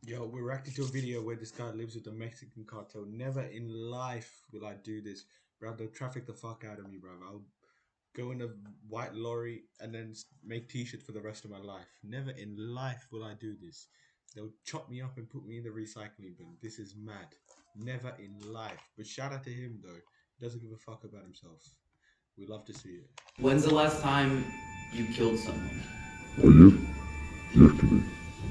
Yo, we're reacting to a video where this guy lives with the Mexican cartel. Never in life will I do this, bro. They'll traffic the fuck out of me, bro. I'll go in a white lorry and then make t-shirts for the rest of my life. Never in life will I do this. They'll chop me up and put me in the recycling bin. This is mad. Never in life. But shout out to him though. He doesn't give a fuck about himself. We love to see it. When's the last time you killed someone?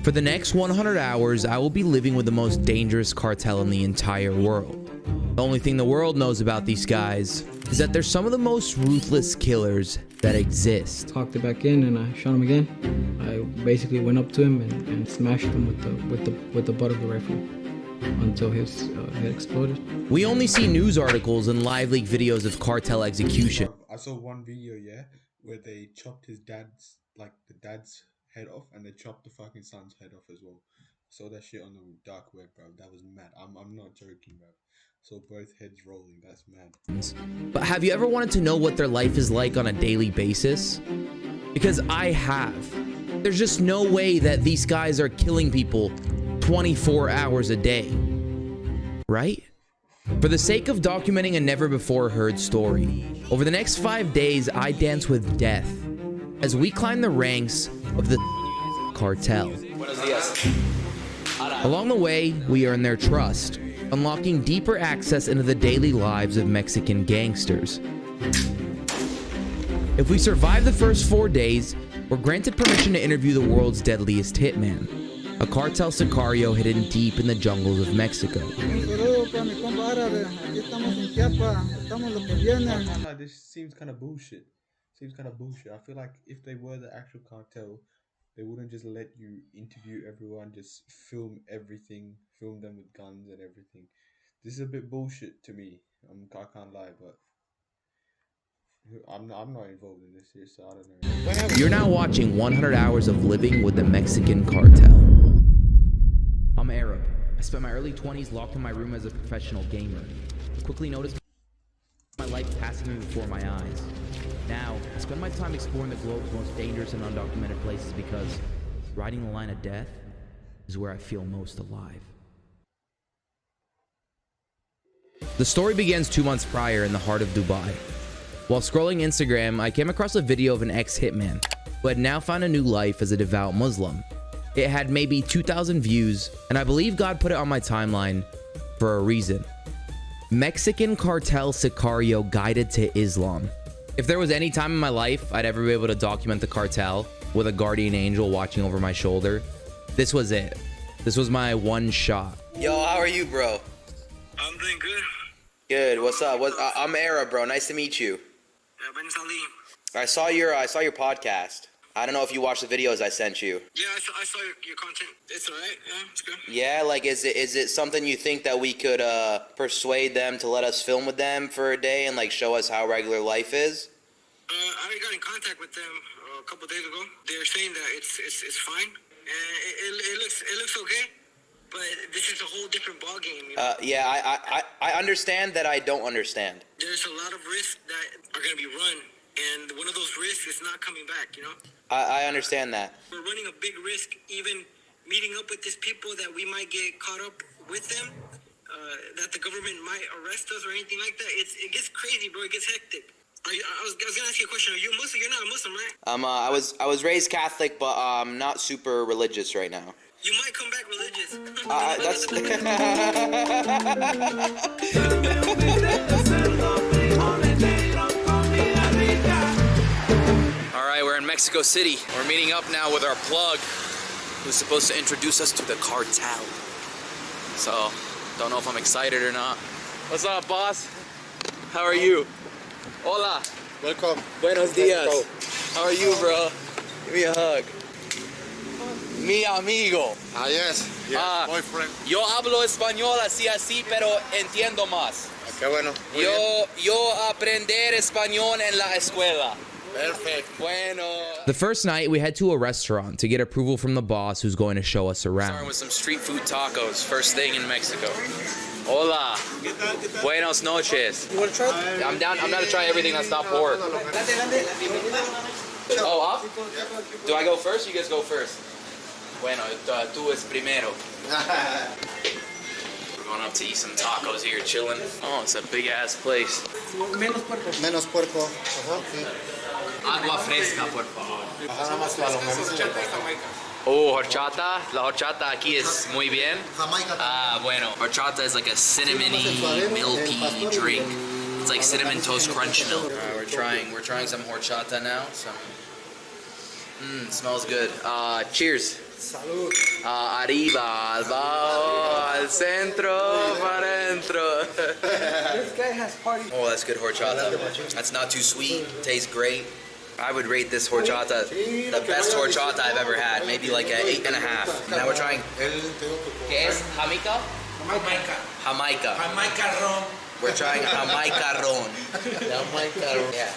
For the next 100 hours, I will be living with the most dangerous cartel in the entire world. The only thing the world knows about these guys is that they're some of the most ruthless killers that exist. Talked it back in and I shot him again. I basically went up to him and smashed him with the butt of the rifle until his head exploded. We only see news articles and live leak videos of cartel execution. I saw one video, yeah, where they chopped his dad's, like the dad's head off, and they chopped the fucking son's head off as well. Saw that shit on the dark web, bro. That was mad. I'm not joking, bro. So both heads rolling. That's mad. But have you ever wanted to know what their life is like on a daily basis? Because I have. There's just no way that these guys are killing people 24 hours a day, right? For the sake of documenting a never before heard story, over the next 5 days, I dance with death as we climb the ranks of the cartel. Along the way, we earn their trust, unlocking deeper access into the daily lives of Mexican gangsters. If we survive the first 4 days, we're granted permission to interview the world's deadliest hitman, a cartel sicario hidden deep in the jungles of Mexico. This seems kind of bullshit. I feel like if they were the actual cartel, they wouldn't just let you interview everyone, just film everything, film them with guns and everything. This is a bit bullshit to me. I can't lie, but I'm not involved in this here, so I don't know. You're now watching 100 hours of living with the Mexican cartel. I'm Arab. I spent my early 20s locked in my room as a professional gamer. I quickly noticed my life passing before my eyes. Now, I spend my time exploring the globe's most dangerous and undocumented places because riding the line of death is where I feel most alive. The story begins 2 months prior in the heart of Dubai. While scrolling Instagram, I came across a video of an ex-hitman who had now found a new life as a devout Muslim. It had maybe 2,000 views, and I believe God put it on my timeline for a reason. Mexican cartel sicario guided to Islam. If there was any time in my life I'd ever be able to document the cartel with a guardian angel watching over my shoulder, this was it. This was my one shot. Yo, how are you, bro? I'm doing good. Good. What's up? I'm Arab, bro. Nice to meet you. I saw your podcast. I don't know if you watched the videos I sent you. Yeah, I saw your content. It's alright. Yeah, it's good. Yeah, like is it something you think that we could persuade them to let us film with them for a day and like show us how regular life is? I already got in contact with them a couple days ago. They're saying that it's fine and it looks okay, but this is a whole different ballgame. You know? Yeah, I understand that I don't understand. There's a lot of risks that are gonna be run, and one of those risks is not coming back. You know. I understand that. We're running a big risk, even meeting up with these people that we might get caught up with them, that the government might arrest us or anything like that. It gets crazy, bro. It gets hectic. I was gonna ask you a question. Are you a Muslim? You're not a Muslim, right? I was raised Catholic, but I'm not super religious right now. You might come back religious. Alright, we're in Mexico City. We're meeting up now with our plug, who's supposed to introduce us to the cartel. So, don't know if I'm excited or not. What's up, boss? How are you? Hola. Welcome. Buenos dias. How are you, bro? Give me a hug. Mi amigo. Ah, yes. Yeah, boyfriend. Yo hablo español así, pero entiendo más. Qué bueno. Muy bien. Yo aprender español en la escuela. Perfect. Bueno. The first night, we head to a restaurant to get approval from the boss who's going to show us Starting around. with some street food tacos, first thing in Mexico. Hola. Buenos noches. You want to try it? I'm down to try everything that's not pork. Oh, off? Do I go first? You guys go first. Bueno, tú es primero. We're going up to eat some tacos here, chilling. Oh, it's a big ass place. Menos puerco. Ajá, sí. Agua fresca, por favor. Ajá, nada más claro. Oh, horchata. La horchata aquí es muy bien. Jamaica. Ah, bueno. Horchata is like a cinnamony, milky drink. It's like cinnamon toast crunch milk. We're trying some horchata now. Smells good. Cheers. Salud. Arriba, al bajo, al centro, para adentro. This guy has party. Oh, that's good horchata. That's not too sweet. Tastes great. I would rate this horchata the best horchata I've ever had. Maybe like an 8.5. Now we're trying. ¿Qué es? Jamaica? Jamaica. Jamaica ron. We're trying Jamaica ron. Yeah.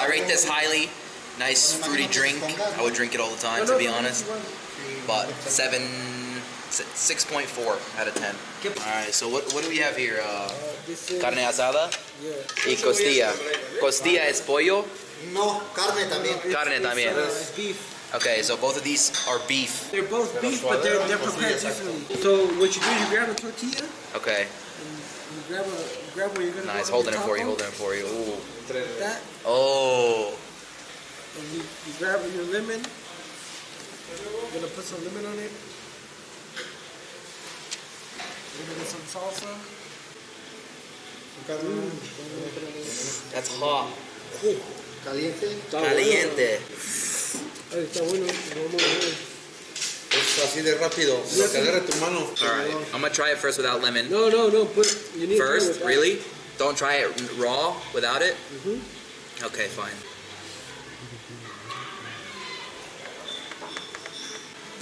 I rate this highly. Nice fruity drink. I would drink it all the time, to be honest. But 6.4 out of 10. Alright, so what do we have here? Carne asada? Y costilla. Costilla es pollo? No, carne también. Carne también. It's beef. Okay, so both of these are beef. They're both beef, but they're prepared differently. So what you do, you grab a tortilla, Okay, you grab where you're gonna nice. go Holding it for you, holding it for you. Ooh. that, Oh. and you grab your lemon. You're gonna put some lemon on it. You're gonna get some salsa. That's hot. Caliente. Caliente. Ay, está bueno. Vamos a ver. Es así de rápido. Lo que agarre tu mano. Alright, I'm gonna try it first without lemon. No. You need First? to do it Really? Don't try it raw without it? Okay, fine.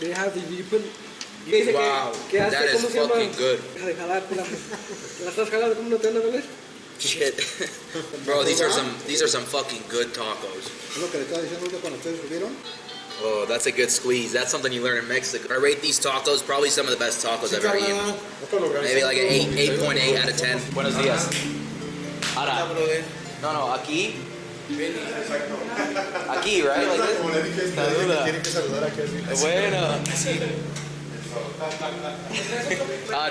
They have the, you put. Wow, that is fucking good. Deja de jalar, la estás jalando, ¿cómo no te anda a doler? Shit. Bro, these are some fucking good tacos. Es lo que le estaba diciendo ahorita cuando ustedes subieron. Oh, that's a good squeeze. That's something you learn in Mexico. I rate these tacos probably some of the best tacos I've ever eaten. Maybe like an 8.8 out of 10. Buenos dias. Ahora. No, aquí. Aquí, right? Like this? Tienen que saludar aquí así. Bueno.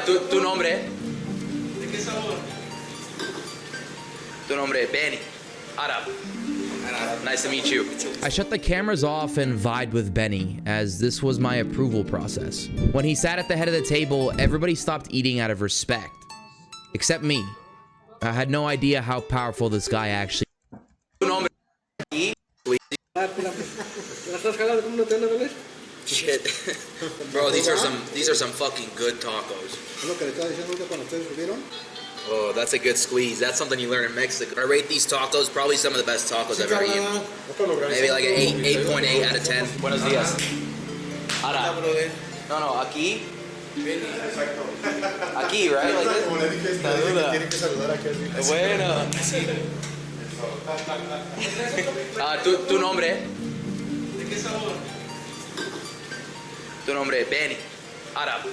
Tu nombre. ¿De qué sabor? Tu nombre, Benny. Arab. Nice to meet you. I shut the cameras off and vibed with Benny, as this was my approval process. When he sat at the head of the table, everybody stopped eating out of respect. Except me. I had no idea how powerful this guy actually. Tu nombre. ¿La estás jalando, cómo no te anda a doler? Shit. Bro, these are some fucking good tacos. Es lo que le estaba diciendo ahorita cuando ustedes subieron. Oh, that's a good squeeze. That's something you learn in Mexico. I rate these tacos probably some of the best tacos I've ever eaten. Maybe like an 8.8 out of 10. Buenos dias. Ahora. No, aquí. Aquí, right? Like this? Tienen que saludar aquí así. Bueno. Tu nombre. ¿De qué sabor? Tu nombre, Benny. Arab.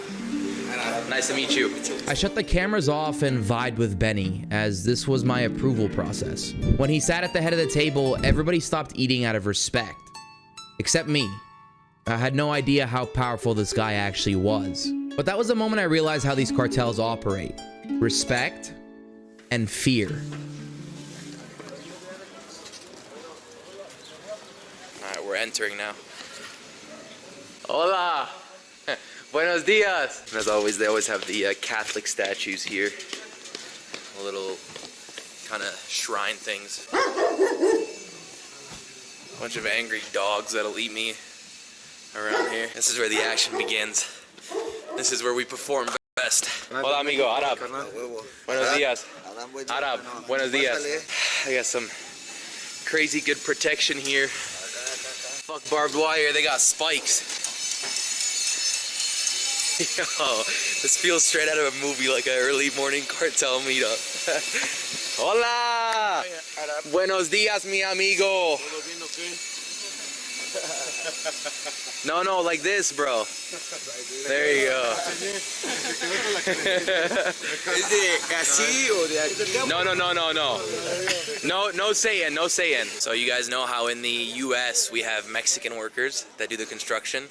Nice to meet you. I shut the cameras off and vibed with Benny, as this was my approval process. When he sat at the head of the table, everybody stopped eating out of respect. Except me. I had no idea how powerful this guy actually was. But that was the moment I realized how these cartels operate. Respect and fear. Alright, we're entering now. Hola! Buenos dias! And as always, they always have the Catholic statues here. Little kind of shrine things. Bunch of angry dogs that'll eat me around here. This is where the action begins. This is where we perform best. Hola, amigo. Arab. Buenos dias. Arab. Buenos dias. I got some crazy good protection here. Fuck barbed wire. They got spikes. Yo, this feels straight out of a movie, like an early morning cartel meetup. Hola! Buenos dias, mi amigo. No, like this, bro. There you go. No saying, no saying. So you guys know how in the U.S. we have Mexican workers that do the construction.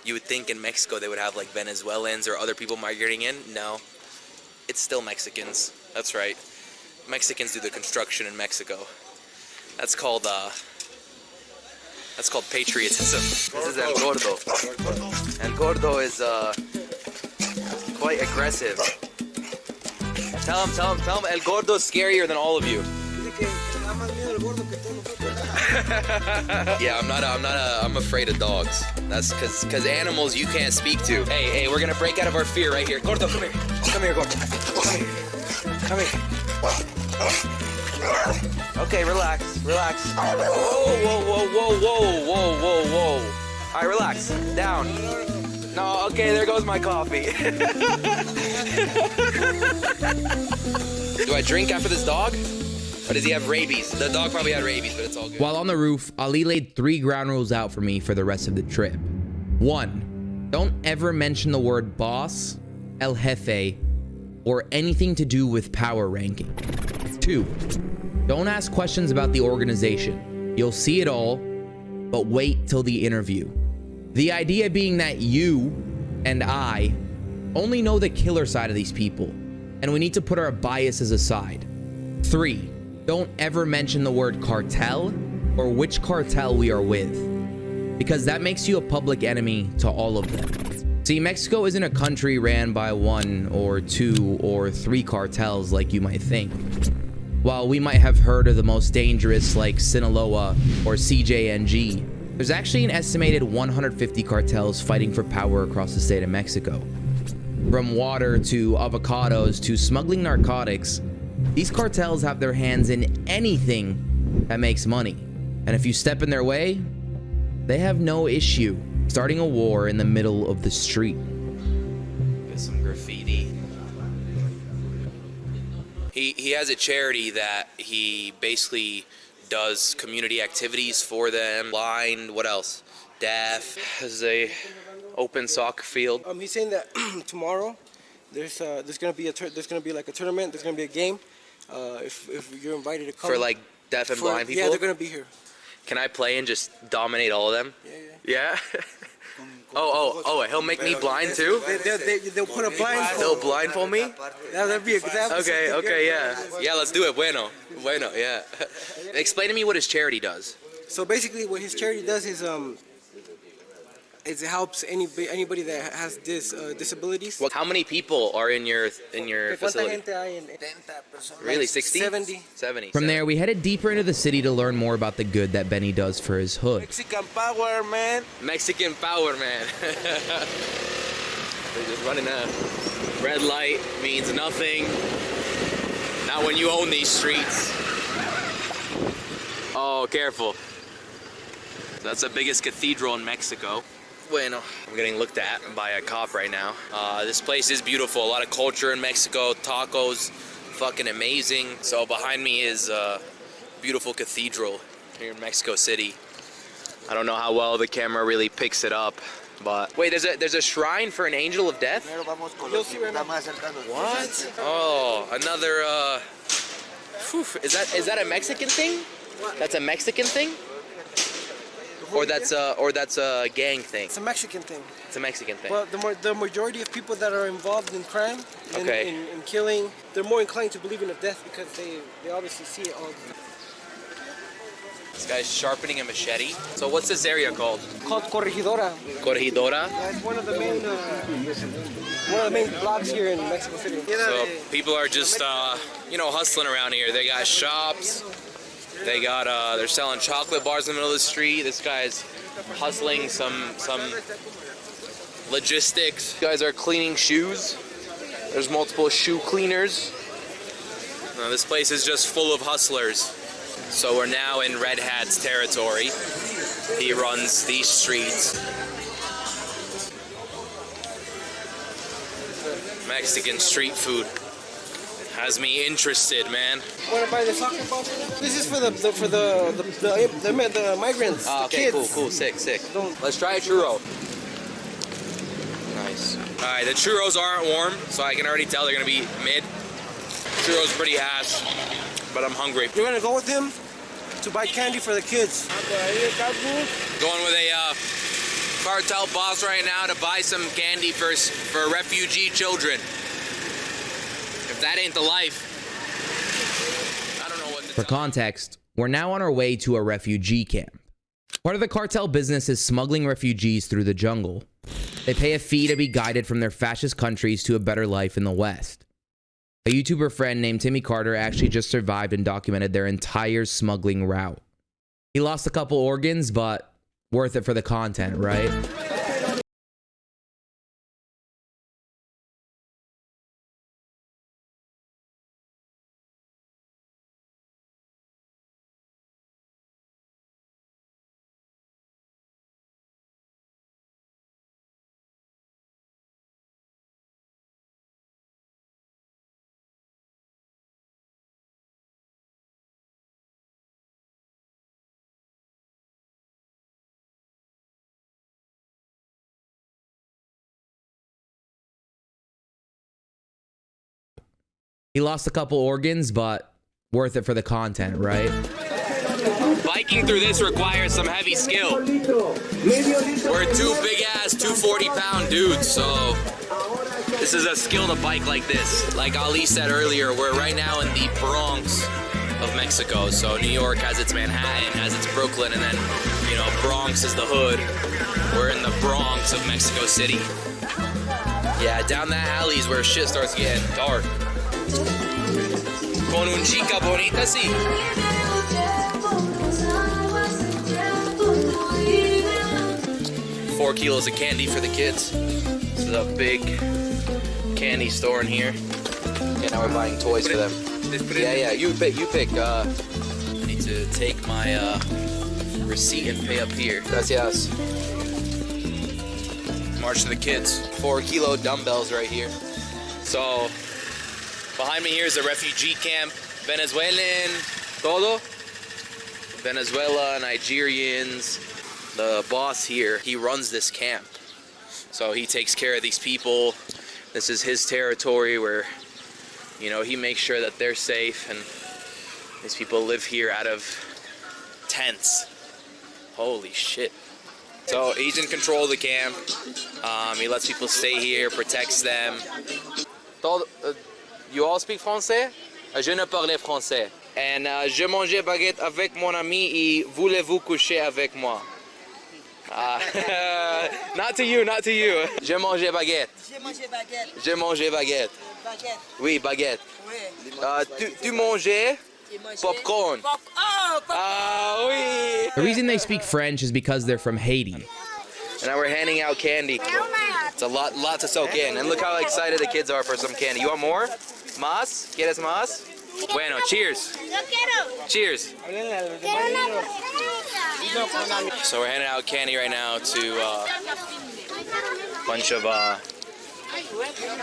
You would think in Mexico they would have like Venezuelans or other people migrating in. No, it's still Mexicans. That's right. Mexicans do the construction in Mexico. That's called patriotism. This is El Gordo. El Gordo is quite aggressive. Tell him El Gordo is scarier than all of you. Yeah, I'm afraid of dogs. That's cause animals you can't speak to. Hey, we're gonna break out of our fear right here. Gordo, come here. Come here, Gordo. Come here. Okay, relax. Whoa. All right, relax. Down. No, okay, there goes my coffee. Do I drink after this dog? Or does he have rabies? The dog probably had rabies, but it's all good. While on the roof, Ali laid 3 ground rules out for me for the rest of the trip. 1. Don't ever mention the word boss, el jefe, or anything to do with power ranking. 2. Don't ask questions about the organization. You'll see it all, but wait till the interview. The idea being that you and I only know the killer side of these people, and we need to put our biases aside. 3. Don't ever mention the word cartel or which cartel we are with, because that makes you a public enemy to all of them. See, Mexico isn't a country ran by 1 or 2 or 3 cartels like you might think. While we might have heard of the most dangerous like Sinaloa or CJNG, there's actually an estimated 150 cartels fighting for power across the state of Mexico. From water to avocados to smuggling narcotics, these cartels have their hands in anything that makes money. And if you step in their way, they have no issue starting a war in the middle of the street. Get some graffiti. He has a charity that he basically does community activities for them. Blind, what else? Deaf. There's a open soccer field. He's saying that tomorrow there's gonna be like a tournament. There's gonna be a game. If you're invited to come. For like deaf and blind people? Yeah, they're gonna be here. Can I play and just dominate all of them? Yeah? Oh, he'll make me blind too? They'll put a blindfold. They'll blindfold me? That'd be example. Okay, yeah. Yeah, let's do it. Bueno, yeah. Explain to me what his charity does. So basically what his charity does is it helps anybody that has disabilities. How many people are in your facility? Really, 60? 70. From there, we headed deeper into the city to learn more about the good that Benny does for his hood. Mexican power, man. They're just running a red light means nothing. Not when you own these streets. Oh, careful. That's the biggest cathedral in Mexico. Bueno, I'm getting looked at by a cop right now. This place is beautiful. A lot of culture in Mexico. Tacos, fucking amazing. So behind me is a beautiful cathedral here in Mexico City. I don't know how well the camera really picks it up, but wait, there's a shrine for an angel of death? What? Oh, another. Is that a Mexican thing? That's a Mexican thing? Or that's a gang thing. It's a Mexican thing. It's a Mexican thing. Well, the majority of people that are involved in crime, in killing, they're more inclined to believe in a death because they obviously see it all the time. This guy's sharpening a machete. So what's this area called? Called Corregidora. Corregidora? Yeah, it's one of the main blocks here in Mexico City. So people are just hustling around here. They got shops. They got they're selling chocolate bars in the middle of the street. This guy's hustling some logistics. These guys are cleaning shoes. There's multiple shoe cleaners. This place is just full of hustlers. So we're now in Red Hat's territory. He runs these streets. Mexican street food. has me interested, man. Want to buy the soccer ball? This is for the migrants. Oh, the okay, kids. cool, sick. Let's try a churro. Nice. All right, the churros aren't warm, so I can already tell they're gonna be mid. Churros pretty ass, but I'm hungry. You're gonna go with him to buy candy for the kids. Going with a cartel boss right now to buy some candy for refugee children. If that ain't the life, I don't know what to For context, we're now on our way to a refugee camp. Part of the cartel business is smuggling refugees through the jungle. They pay a fee to be guided from their fascist countries to a better life in the West. A YouTuber friend named Timmy Carter actually just survived and documented their entire smuggling route. He lost a couple organs, but worth it for the content, right? He lost a couple organs, but worth it for the content, right? Biking through this requires some heavy skill. We're two big-ass 240-pound dudes, so this is a skill to bike like this. Like Ali said earlier, we're right now in the Bronx of Mexico. So New York has its Manhattan, has its Brooklyn, and then, you know, Bronx is the hood. We're in the Bronx of Mexico City. Yeah, down that alley is where shit starts getting dark. Con un chica bonita, sí. 4 kilos of candy for the kids. This is a big candy store in here. Yeah, now we're buying toys for them. Yeah, you pick. I need to take my receipt and pay up here. Gracias. March to the kids. 4 kilo dumbbells right here. So, behind me here is a refugee camp. Venezuelan, todo. Venezuela, Nigerians. The boss here, he runs this camp. So he takes care of these people. This is his territory where, you know, he makes sure that they're safe, and these people live here out of tents. Holy shit. So he's in control of the camp. He lets people stay here, protects them. You all speak français? Je ne parle français. And je mangeais baguette avec mon ami et voulez-vous coucher avec moi? Not to you. Je mangeais baguette. Je mangeais baguette. Oui, baguette. Tu mangeais popcorn. Oui. The reason they speak French is because they're from Haiti. And now we're handing out candy. It's a lot to soak in. And look how excited the kids are for some candy. You want more? Más? ¿Quieres más? Bueno, cheers. Cheers. So we're handing out candy right now to a bunch of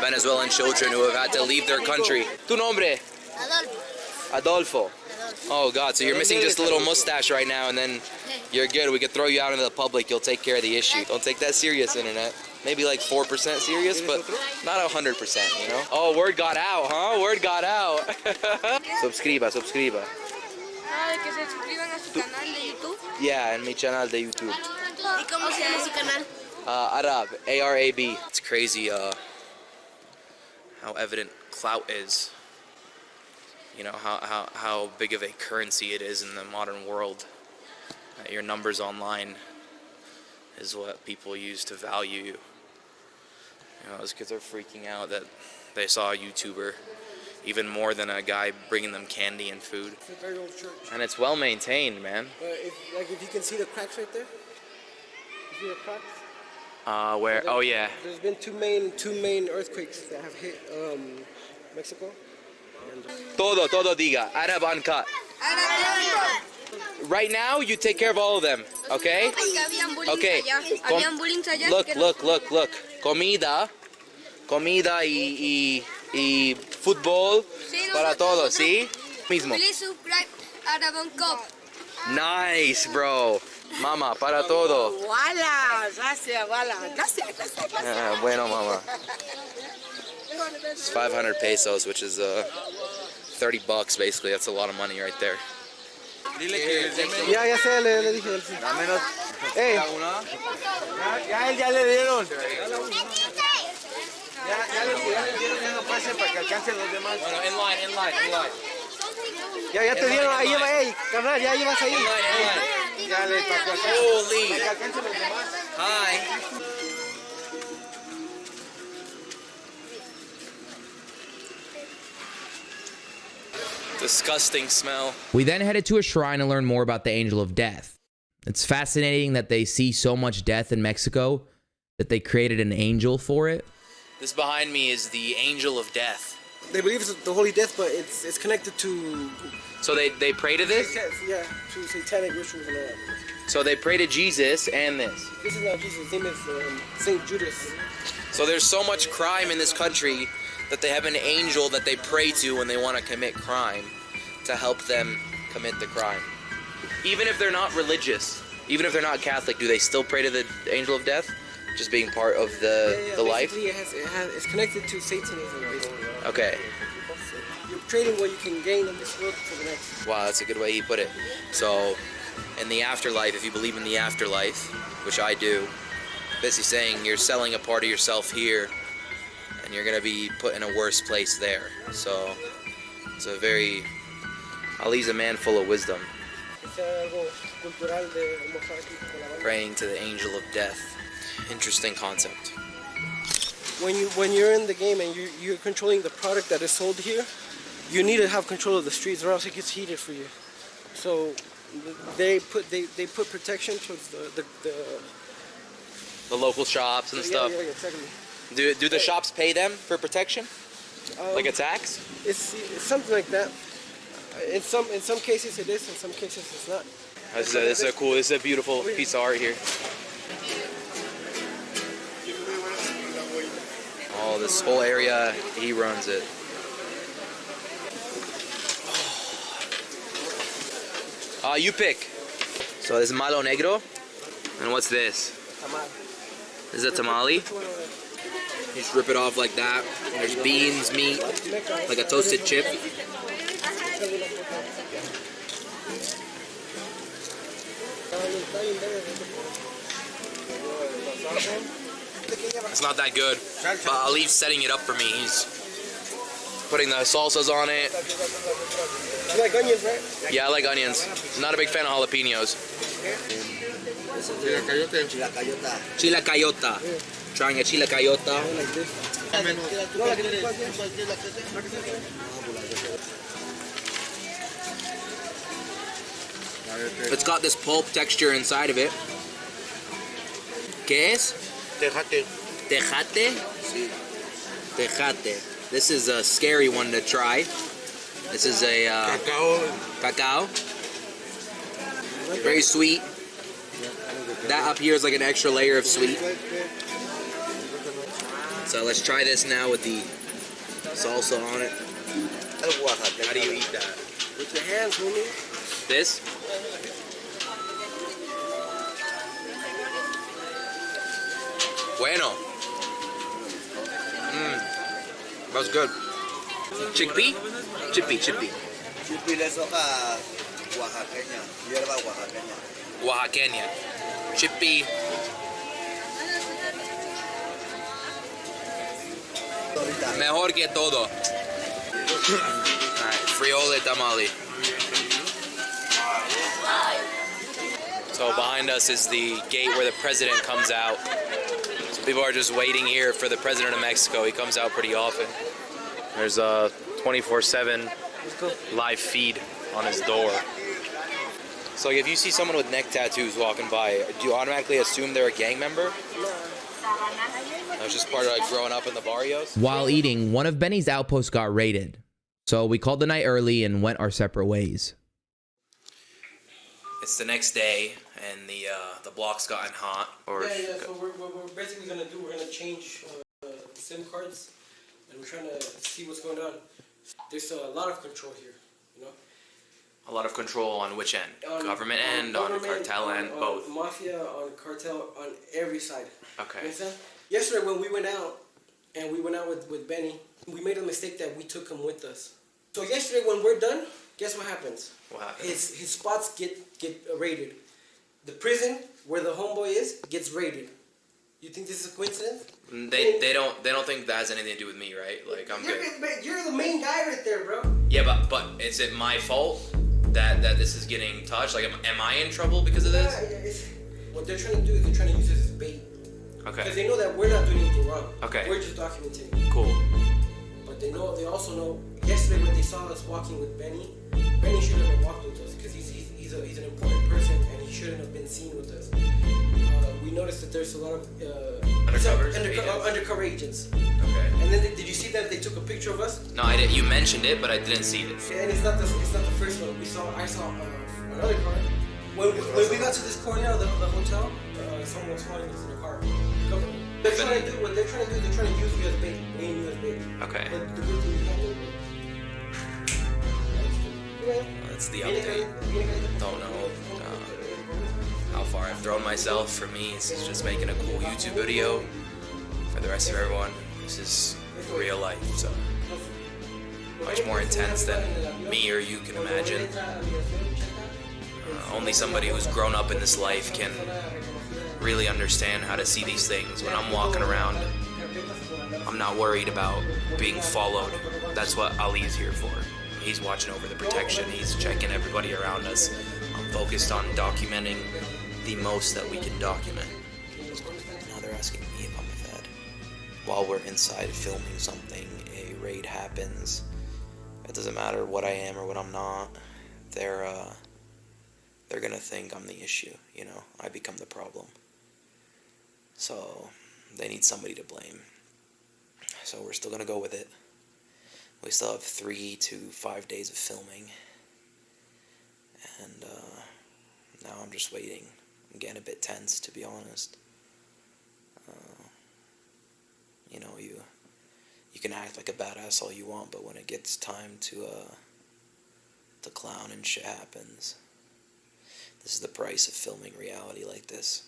Venezuelan children who have had to leave their country. Tu nombre? Adolfo. Oh God, so you're missing just a little mustache right now, and then you're good. We could throw you out into the public. You'll take care of the issue. Don't take that serious, internet. Maybe like 4% serious, but not 100%, you know? Oh, word got out, huh? Word got out. Subscriba. Que se suscriban a su canal de YouTube. Yeah, en mi canal de YouTube. ¿Y cómo se llama su canal? Arab, A-R-A-B. It's crazy how evident clout is. You know, how big of a currency it is in the modern world. Your numbers online is what people use to value you. You know, those kids are freaking out that they saw a YouTuber even more than a guy bringing them candy and food. It's a very old church. And it's well maintained, man. If you can see the cracks right there. You see the cracks? Where? Oh yeah. There's been two main earthquakes that have hit Mexico. Todo diga. Arab uncut. Right now, you take care of all of them, okay? Okay. Look. Comida y y fútbol Sí, para todos, ¿sí? Mismo. Please subscribe a Dragon Cup. Nice, bro. Mama, para todo. Wala, gracias, wala. Gracias, gracias, gracias. Bueno, mama. It's 500 pesos, which is 30 bucks basically. That's a lot of money right there. Ya sé, le dije. Ey. Ya le dieron. Ya le dieron, ya no pasen para que alcancen los demás. Bueno, in line. Ya te dieron, ahí lleva, carnal, ya llevas ahí. Ya le para que alcancen los demás. Hi. Disgusting smell. We then headed to a shrine to learn more about the Angel of Death. It's fascinating that they see so much death in Mexico that they created an angel for it. This behind me is the Angel of Death. They believe it's the Holy Death, but it's connected to... So they pray to this? Yeah, to satanic rituals and all that. So they pray to Jesus and this. This is not Jesus, his name is Saint Judas. So there's so much crime in this country that they have an angel that they pray to when they want to commit crime to help them commit the crime. Even if they're not religious, even if they're not Catholic, do they still pray to the Angel of Death? Just being part of the life? It's connected to Satanism, basically. Okay. You're trading what you can gain in this world for the next. Wow, that's a good way he put it. So, in the afterlife, if you believe in the afterlife, which I do, basically saying you're selling a part of yourself here, and you're gonna be put in a worse place there. So, it's a very... Ali's a man full of wisdom. Praying to the Angel of Death. Interesting concept. When you're in the game and you're controlling the product that is sold here, you need to have control of the streets, or else it gets heated for you. So they put protection towards the local shops and stuff. Yeah, exactly. Do the shops pay them for protection? Like a tax? It's something like that. In some cases it is, in some cases it's not. This is a beautiful piece of art here. Oh, this whole area, he runs it. You pick. So this is malo negro, and what's this? Tamale. This is a tamale. You just rip it off like that. There's beans, meat, like a toasted chip. It's not that good, but Ali's setting it up for me. He's putting the salsas on it. You like onions, right? Yeah, I like onions. I'm not a big fan of jalapenos. Chilacayota. Trying a chilacayota. It's got this pulp texture inside of it. ¿Qué es? Tejate. Tejate? Sí. Tejate. This is a scary one to try. This is a cacao. Very sweet. That up here is like an extra layer of sweet. So let's try this now with the salsa on it. How do you eat that? With your hands, homie. This? Bueno. That's good. Chickpea? Chickpea. Chickpea de soja oaxaqueña, hierba oaxaqueña. Oaxaqueña. Chickpea. Mejor que todo. Alright, friole tamale. So behind us is the gate where the president comes out. So people are just waiting here for the president of Mexico. He comes out pretty often. There's a 24/7 live feed on his door. So if you see someone with neck tattoos walking by, do you automatically assume they're a gang member? That's just part of like growing up in the barrios. While eating, one of Benny's outposts got raided. So we called the night early and went our separate ways. It's the next day, and the block's gotten hot. Or So we're basically gonna change SIM cards, and we're trying to see what's going on. There's a lot of control here, you know. A lot of control on which end? On Government end, on cartel end, both? On mafia, on cartel, on every side. Okay. You understand? Yesterday when we went out, and we went out with Benny, we made a mistake that we took him with us. So yesterday when we're done, guess what happens? What happens? His spots get raided. The prison where the homeboy is gets raided. You think this is a coincidence? They don't think that has anything to do with me, right? Like I'm good. You're the main guy right there, bro. Yeah, but is it my fault that this is getting touched? Like, am I in trouble because of this? Yeah, what they're trying to do is they're trying to use this as bait. Okay. Because they know that we're not doing anything wrong. Okay. We're just documenting. Cool. But they also know. Yesterday when they saw us walking with Benny shouldn't have walked with us because he's an important person and he shouldn't have been seen with us. We noticed that there's a lot of undercover agents. Okay. And then did you see that they took a picture of us? No, I didn't. You mentioned it, but I didn't see it. And it's not the first one. I saw another car. When we got to this corner of the hotel, someone was following us in a car. They're trying to do they're trying to use you as bait, me and you as bait. Okay. But the good thing is that That's the update. Don't know how far I've thrown myself. For me, it's just making a cool YouTube video. For the rest of everyone, this is real life, so much more intense than me or you can imagine. Only somebody who's grown up in this life can really understand how to see these things. When I'm walking around, I'm not worried about being followed. That's what Ali's here for. He's watching over the protection. He's checking everybody around us. I'm focused on documenting the most that we can document. Now they're asking me if I'm a Fed. While we're inside filming something, a raid happens. It doesn't matter what I am or what I'm not. They're gonna think I'm the issue, you know? I become the problem. So they need somebody to blame. So we're still gonna go with it. We still have 3 to 5 days of filming. And now I'm just waiting. I'm getting a bit tense, to be honest. You know, you can act like a badass all you want, but when it gets time to clown and shit happens. This is the price of filming reality like this.